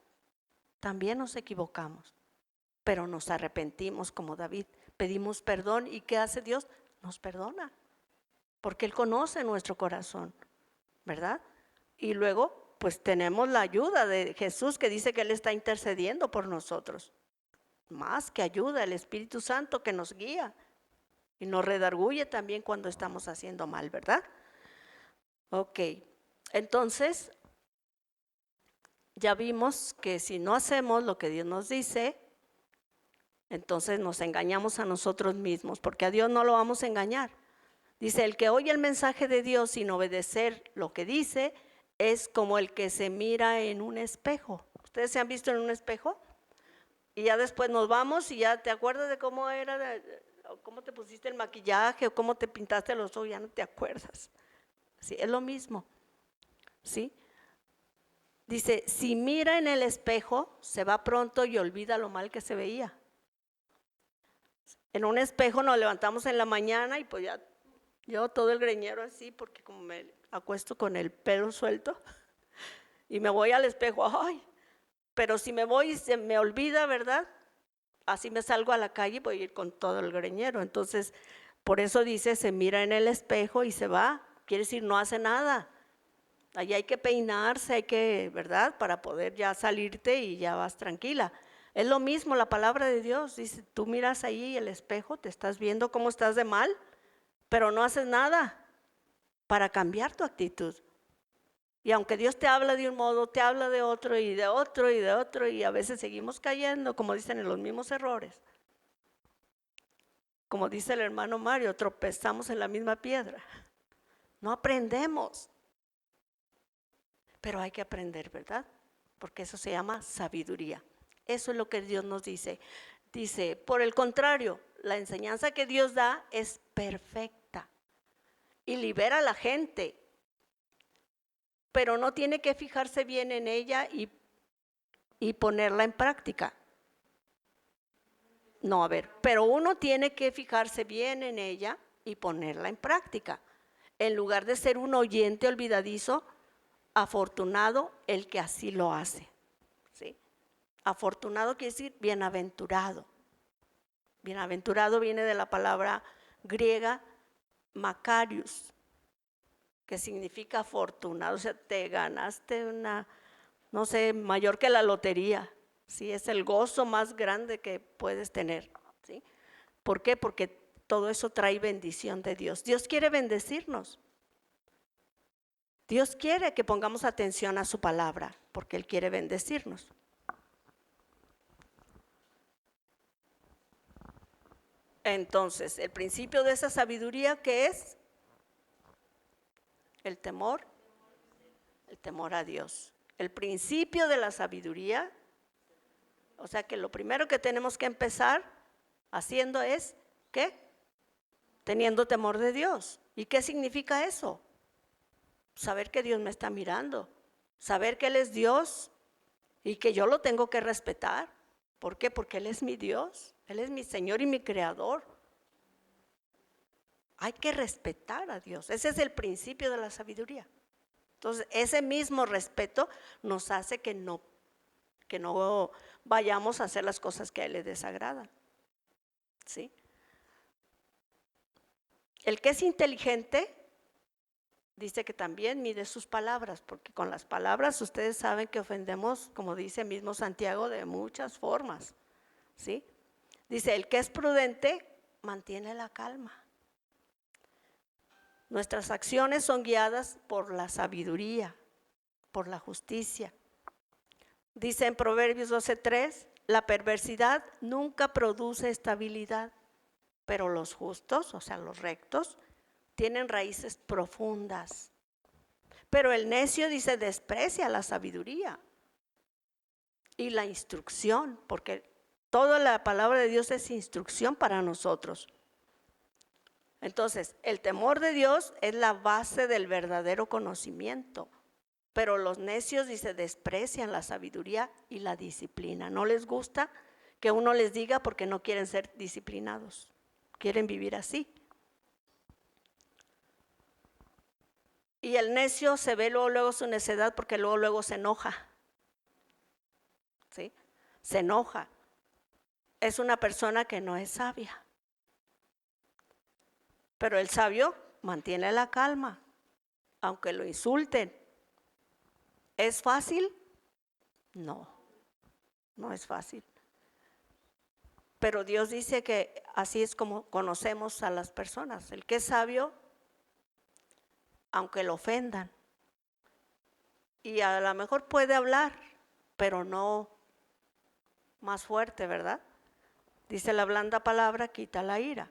también nos equivocamos. Pero nos arrepentimos como David, pedimos perdón y ¿qué hace Dios? Nos perdona. porque Él conoce nuestro corazón, ¿verdad? Y luego, pues tenemos la ayuda de Jesús, que dice que Él está intercediendo por nosotros. Más que ayuda, el Espíritu Santo que nos guía y nos redarguye también cuando estamos haciendo mal, ¿verdad? Ok, entonces ya vimos que si no hacemos lo que Dios nos dice, entonces nos engañamos a nosotros mismos, porque a Dios no lo vamos a engañar. Dice, el que oye el mensaje de Dios sin obedecer lo que dice, es como el que se mira en un espejo. ¿Ustedes se han visto en un espejo? Y ya después nos vamos y ya te acuerdas de cómo era, o cómo te pusiste el maquillaje, o cómo te pintaste los ojos, ya no te acuerdas. Sí, es lo mismo, ¿sí? Dice, si mira en el espejo, se va pronto y olvida lo mal que se veía. En un espejo nos levantamos en la mañana y pues ya, yo todo el greñero así, porque como me acuesto con el pelo suelto, y me voy al espejo, ay, pero si me voy y se me olvida, ¿verdad? Así me salgo a la calle y voy a ir con todo el greñero. Entonces, por eso dice, se mira en el espejo y se va. Quiere decir, no hace nada. Allí hay que peinarse, hay que, ¿verdad? Para poder ya salirte y ya vas tranquila. Es lo mismo la palabra de Dios. Dice, tú miras ahí el espejo, te estás viendo cómo estás de mal, pero no haces nada para cambiar tu actitud. Y aunque Dios te habla de un modo, te habla de otro y de otro y de otro, y a veces seguimos cayendo, como dicen, en los mismos errores. Como dice el hermano Mario, tropezamos en la misma piedra. No aprendemos. Pero hay que aprender, ¿verdad? Porque eso se llama sabiduría. Eso es lo que Dios nos dice. Dice, por el contrario, la enseñanza que Dios da es perfecta y libera a la gente, pero no tiene que fijarse bien en ella y ponerla en práctica. No, a ver, pero uno tiene que fijarse bien en ella y ponerla en práctica. En lugar de ser un oyente olvidadizo, afortunado el que así lo hace. ¿Sí? Afortunado quiere decir bienaventurado. Bienaventurado viene de la palabra griega makarios, que significa afortunado. O sea, te ganaste una, no sé, mayor que la lotería. ¿Sí? Es el gozo más grande que puedes tener. ¿Sí? ¿Por qué? Porque todo eso trae bendición de Dios. Dios quiere bendecirnos. Dios quiere que pongamos atención a su palabra, porque Él quiere bendecirnos. Entonces, el principio de esa sabiduría, ¿qué es? El temor a Dios. El principio de la sabiduría, o sea que lo primero que tenemos que empezar haciendo es, ¿qué? Teniendo temor de Dios. ¿Y qué significa eso? Saber que Dios me está mirando, saber que Él es Dios y que yo lo tengo que respetar. ¿Por qué? Porque Él es mi Dios, Él es mi Señor y mi Creador. Hay que respetar a Dios. Ese es el principio de la sabiduría. Entonces, ese mismo respeto nos hace que no vayamos a hacer las cosas que a Él le desagradan. ¿Sí? El que es inteligente dice que también mide sus palabras, porque con las palabras ustedes saben que ofendemos, como dice mismo Santiago, de muchas formas. ¿Sí? Dice, el que es prudente mantiene la calma. Nuestras acciones son guiadas por la sabiduría, por la justicia. Dice en Proverbios 12:3, la perversidad nunca produce estabilidad, pero los justos, o sea, los rectos, tienen raíces profundas. Pero el necio, dice, desprecia la sabiduría y la instrucción, porque toda la palabra de Dios es instrucción para nosotros. Entonces, el temor de Dios es la base del verdadero conocimiento, pero los necios, dice, desprecian la sabiduría y la disciplina. No les gusta que uno les diga porque no quieren ser disciplinados, quieren vivir así. Y el necio se ve luego su necedad porque luego se enoja. ¿Sí? Se enoja. Es una persona que no es sabia. Pero el sabio mantiene la calma, aunque lo insulten. ¿Es fácil? No, no es fácil. Pero Dios dice que así es como conocemos a las personas. El que es sabio, aunque lo ofendan, y a lo mejor puede hablar, pero no más fuerte, ¿verdad? Dice la blanda palabra quita la ira.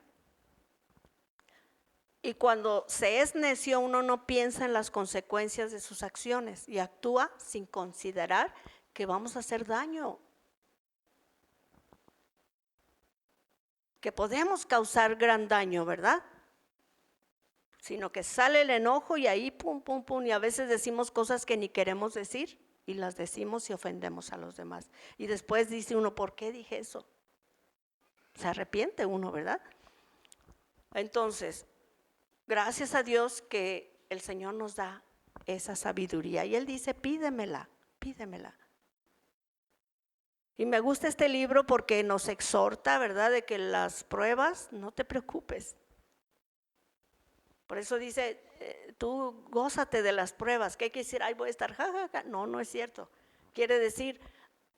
Y cuando se es necio, uno no piensa en las consecuencias de sus acciones y actúa sin considerar que vamos a hacer daño, que podemos causar gran daño, ¿verdad? Sino que sale el enojo y ahí pum, pum, pum, y a veces decimos cosas que ni queremos decir y las decimos y ofendemos a los demás. Y después dice uno, ¿por qué dije eso? Se arrepiente uno, ¿verdad? Entonces, gracias a Dios que el Señor nos da esa sabiduría. Y Él dice, pídemela, pídemela. Y me gusta este libro porque nos exhorta, ¿verdad? De que las pruebas, no te preocupes. Por eso dice, tú gózate de las pruebas. ¿Qué quiere decir? Ay, voy a estar jajaja. No, no es cierto. Quiere decir,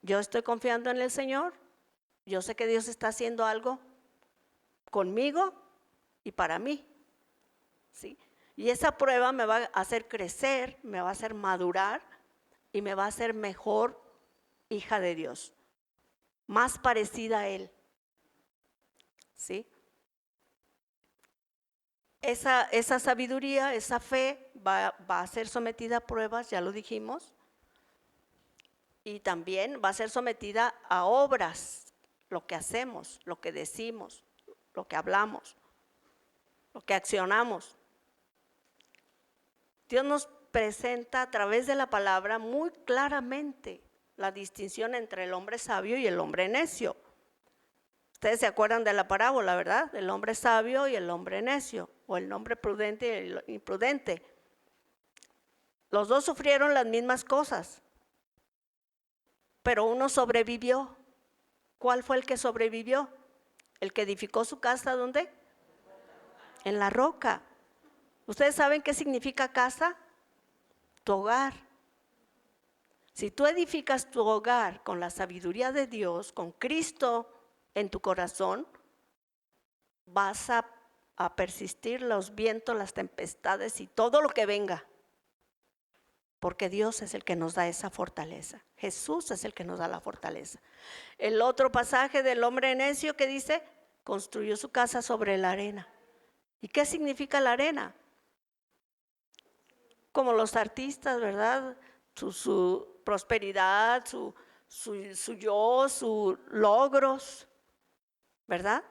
yo estoy confiando en el Señor. Yo sé que Dios está haciendo algo conmigo y para mí. ¿Sí? Y esa prueba me va a hacer crecer, me va a hacer madurar y me va a hacer mejor hija de Dios, más parecida a Él. ¿Sí? Esa sabiduría, esa fe va a ser sometida a pruebas, ya lo dijimos, y también va a ser sometida a obras, lo que hacemos, lo que decimos, lo que hablamos, lo que accionamos. Dios nos presenta a través de la palabra muy claramente la distinción entre el hombre sabio y el hombre necio. Ustedes se acuerdan de la parábola, ¿verdad? Del hombre sabio y el hombre necio, o el hombre prudente y el imprudente. Los dos sufrieron las mismas cosas, pero uno sobrevivió. ¿Cuál fue el que sobrevivió? El que edificó su casa, ¿dónde? En la roca. ¿Ustedes saben qué significa casa? Tu hogar. Si tú edificas tu hogar con la sabiduría de Dios, con Cristo en tu corazón, vas a persistir los vientos, las tempestades y todo lo que venga. Porque Dios es el que nos da esa fortaleza. Jesús es el que nos da la fortaleza. El otro pasaje del hombre necio que dice, construyó su casa sobre la arena. ¿Y qué significa la arena? Como los artistas, ¿verdad? Su prosperidad, su yo, sus logros, ¿verdad?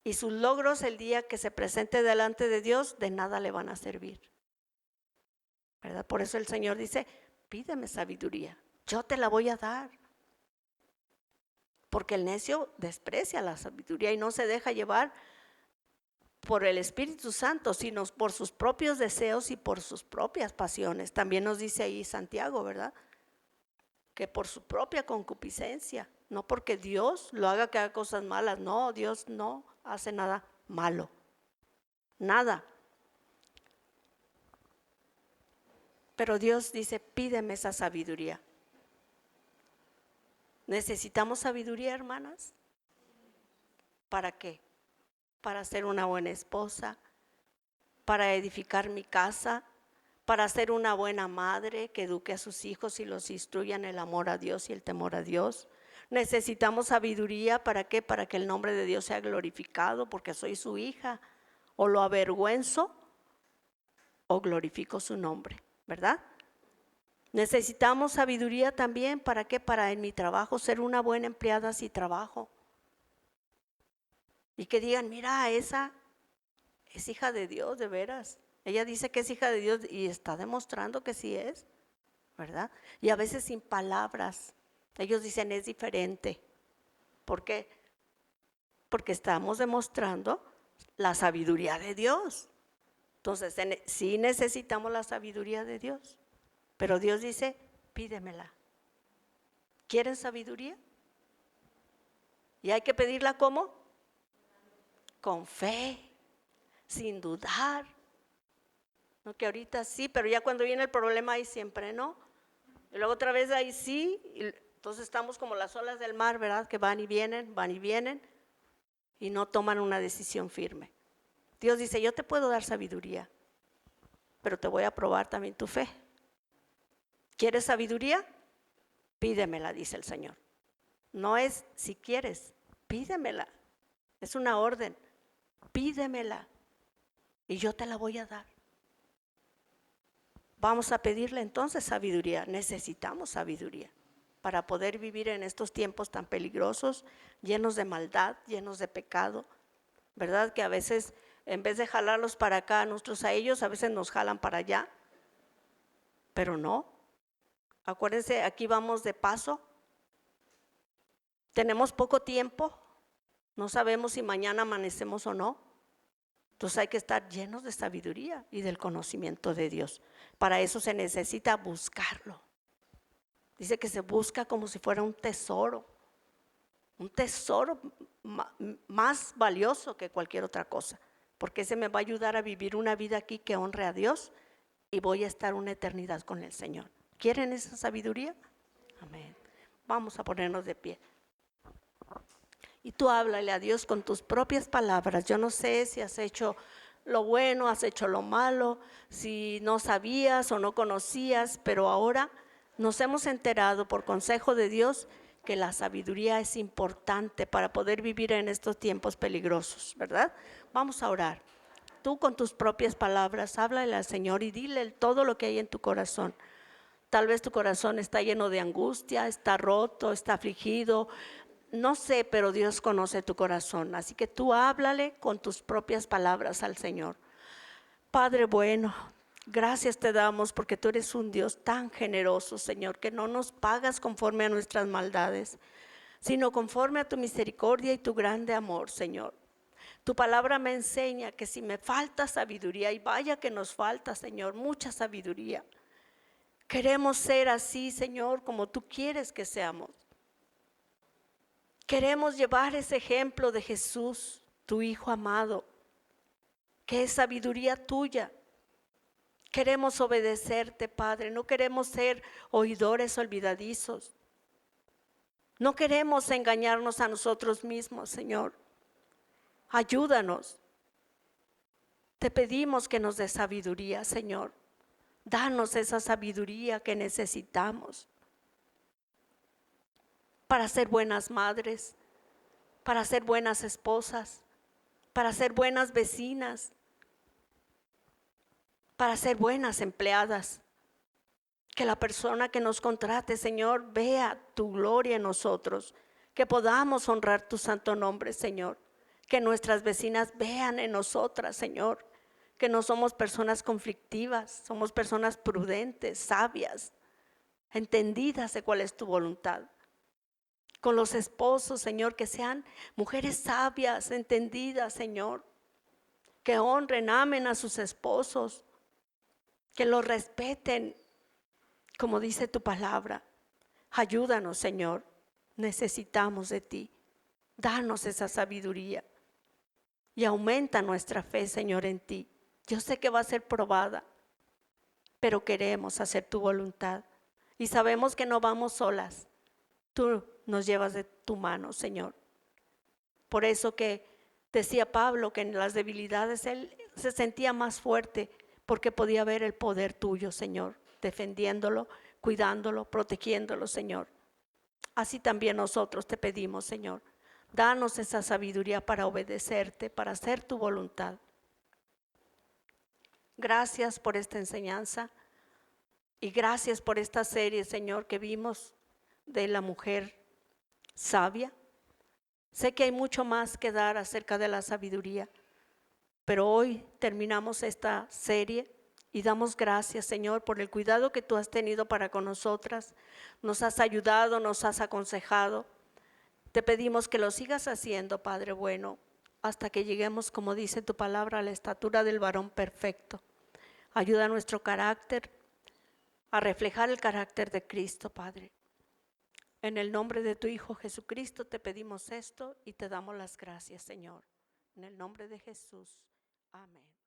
Y sus logros el día que se presente delante de Dios, de nada le van a servir, ¿verdad? Por eso el Señor dice, pídeme sabiduría, yo te la voy a dar. Porque el necio desprecia la sabiduría y no se deja llevar por el Espíritu Santo, sino por sus propios deseos y por sus propias pasiones. También nos dice ahí Santiago, ¿verdad? Que por su propia concupiscencia, no porque Dios lo haga que haga cosas malas. No, Dios no hace nada malo, nada. Pero Dios dice, pídeme esa sabiduría. ¿Necesitamos sabiduría, hermanas? ¿Para qué? Para ser una buena esposa, para edificar mi casa, para ser una buena madre que eduque a sus hijos y los instruya en el amor a Dios y el temor a Dios. Necesitamos sabiduría, ¿para qué? Para que el nombre de Dios sea glorificado, porque soy su hija. O lo avergüenzo o glorifico su nombre, ¿verdad? Necesitamos sabiduría también, ¿para qué? Para en mi trabajo ser una buena empleada si trabajo. Y que digan, mira, esa es hija de Dios, de veras. Ella dice que es hija de Dios y está demostrando que sí es, ¿verdad? Y a veces sin palabras. Ellos dicen es diferente. ¿Por qué? Porque estamos demostrando la sabiduría de Dios. Entonces, sí necesitamos la sabiduría de Dios. Pero Dios dice, pídemela. ¿Quieren sabiduría? ¿Y hay que pedirla cómo? Con fe. sin dudar. No que ahorita sí, pero ya cuando viene el problema ahí siempre no. Y luego otra vez ahí sí, y entonces estamos como las olas del mar, ¿verdad? Que van y vienen y no toman una decisión firme. Dios dice, yo te puedo dar sabiduría, pero te voy a probar también tu fe. ¿Quieres sabiduría? Pídemela, dice el Señor. No es si quieres, pídemela. Es una orden, pídemela y yo te la voy a dar. Vamos a pedirle entonces sabiduría. Necesitamos sabiduría para poder vivir en estos tiempos tan peligrosos, llenos de maldad, llenos de pecado, ¿verdad? Que a veces en vez de jalarlos para acá, nosotros a ellos, a veces nos jalan para allá, pero no. Acuérdense, aquí vamos de paso, tenemos poco tiempo, no sabemos si mañana amanecemos o no. Entonces hay que estar llenos de sabiduría y del conocimiento de Dios. Para eso se necesita buscarlo. Dice que se busca como si fuera un tesoro más valioso que cualquier otra cosa, porque ese me va a ayudar a vivir una vida aquí que honre a Dios y voy a estar una eternidad con el Señor. ¿Quieren esa sabiduría? Amén. Vamos a ponernos de pie. Y tú háblale a Dios con tus propias palabras. Yo no sé si has hecho lo bueno, has hecho lo malo, si no sabías o no conocías, pero ahora nos hemos enterado por consejo de Dios que la sabiduría es importante para poder vivir en estos tiempos peligrosos, ¿verdad? Vamos a orar. Tú con tus propias palabras, háblale al Señor y dile todo lo que hay en tu corazón. Tal vez tu corazón está lleno de angustia, está roto, está afligido. No sé, pero Dios conoce tu corazón, así que tú háblale con tus propias palabras al Señor. Padre bueno, gracias te damos porque tú eres un Dios tan generoso, Señor, que no nos pagas conforme a nuestras maldades, sino conforme a tu misericordia y tu grande amor, Señor. Tu palabra me enseña que si me falta sabiduría, y vaya que nos falta, Señor, mucha sabiduría, queremos ser así, Señor, como tú quieres que seamos. Queremos llevar ese ejemplo de Jesús, tu Hijo amado, que es sabiduría tuya. Queremos obedecerte, Padre, no queremos ser oidores olvidadizos. No queremos engañarnos a nosotros mismos, Señor. Ayúdanos. Te pedimos que nos des sabiduría, Señor. Danos esa sabiduría que necesitamos para ser buenas madres, para ser buenas esposas, para ser buenas vecinas, para ser buenas empleadas. Que la persona que nos contrate, Señor, vea tu gloria en nosotros, que podamos honrar tu santo nombre, Señor. Que nuestras vecinas vean en nosotras, Señor, que no somos personas conflictivas, somos personas prudentes, sabias, entendidas de cuál es tu voluntad. Con los esposos, Señor, que sean mujeres sabias, entendidas, Señor, que honren, amen a sus esposos, que los respeten, como dice tu palabra. Ayúdanos, Señor, necesitamos de ti. Danos esa sabiduría y aumenta nuestra fe, Señor, en ti. Yo sé que va a ser probada, pero queremos hacer tu voluntad y sabemos que no vamos solas. Tú nos llevas de tu mano, Señor. Por eso que decía Pablo que en las debilidades él se sentía más fuerte, porque podía ver el poder tuyo, Señor, defendiéndolo, cuidándolo, protegiéndolo, Señor. Así también nosotros te pedimos, Señor, danos esa sabiduría para obedecerte, para hacer tu voluntad. Gracias por esta enseñanza y gracias por esta serie, Señor, que vimos de la mujer sabia. Sé que hay mucho más que dar acerca de la sabiduría, pero hoy terminamos esta serie y damos gracias, Señor, por el cuidado que tú has tenido para con nosotras. Nos has ayudado, nos has aconsejado. Te pedimos que lo sigas haciendo, Padre bueno, hasta que lleguemos, como dice tu palabra, a la estatura del varón perfecto. Ayuda a nuestro carácter a reflejar el carácter de Cristo, Padre. En el nombre de tu Hijo Jesucristo te pedimos esto y te damos las gracias, Señor. En el nombre de Jesús. Amén.